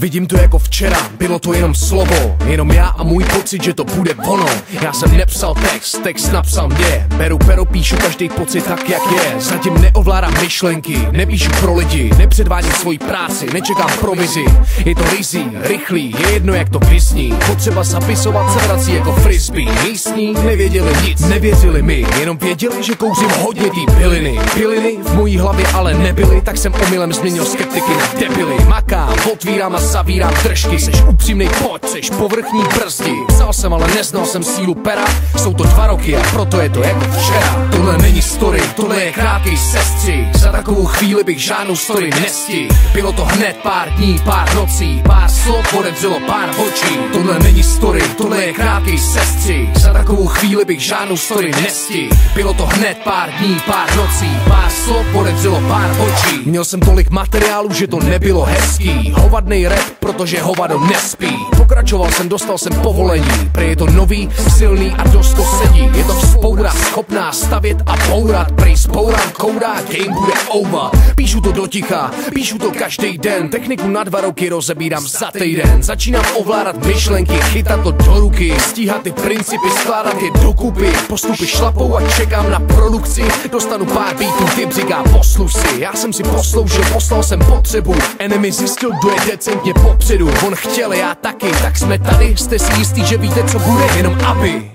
Vidím to jako včera, bylo to jenom slovo, jenom já a můj pocit, že to bude ono. Já jsem nepsal text napsal mě. Beru pero, píšu každý pocit tak, jak je. Zatím neovládám myšlenky, nepíšu pro lidi, nepředvádím svoji práci, nečekám provizi. Je to rizí, rychlý, je jedno jak to vysní. Potřeba zapisovat se vrací jako frisbee. Místní nevěděli nic, nevěřili mi, jenom věděli, že kouřím hodně tý piliny. Piliny v mojí hlavě ale nebyly, tak jsem omylem změnil skeptiky na debily. Makám, otvírám a zavírám držky. Seš upřímnej, pojď, seš povrchní brzdi. Psal jsem, ale neznal jsem sílu pera. Jsou to 2 roky a proto je to jako včera. Tohle není story, tohle je krátký sestřih. Za takovou chvíli bych žádnou story nestihl. Bylo to hned pár dní, pár nocí, pár slov otevřelo pár očí. Tohle není story, tohle je krátký sestřih. Za takovou chvíli bych žádnou story nestihl. Bylo to hned pár dní, pár nocí, pár slov otevřelo pár očí. Měl jsem tolik materiálu, že to nebylo hezký. Hovadnej rap, protože hovado nespí. Pokračoval jsem, dostal jsem povolení. Prej je to nový, silný a dost to sedí. Je to vzpoura, schopná stavět a bourat. Prej zbourám kouda, game bude over. Píšu to do ticha, píšu to každý den. Techniku na 2 roky rozebírám za týden. Začínám ovládat myšlenky, chytat to do ruky. Stíhat ty principy, skládat je dokupy. Postupy šlapou a čekám na produkci. Dostanu pár beatů, typ říká posluš si. Já jsem si posloužil, poslal jsem potřebu. Enemy zjistil, kdo je decentně popředu. On chtěl, já taky, tak jsme tady. Jste si jistý, že víte, co bude, jenom aby.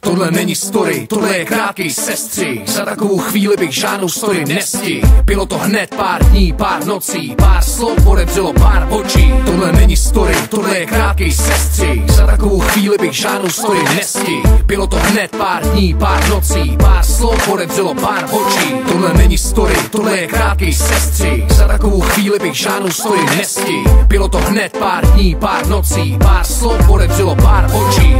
Tohle není story, tohle je krátký sestřih. Za takovou chvíli bych žádnou story nestihl. Bylo to hned pár dní, pár nocí, pár slov otevřelo pár očí. Tohle není story, tohle je krátký sestřih. Za takovou chvíli bych žádnou story nestihl. Bylo to hned pár dní, pár nocí, pár slov otevřelo pár očí. Tohle není story, tohle je krátký sestřih. Za takovou chvíli bych žádnou story nestihl. Bylo to hned pár dní, pár nocí, pár slov otevřelo pár očí.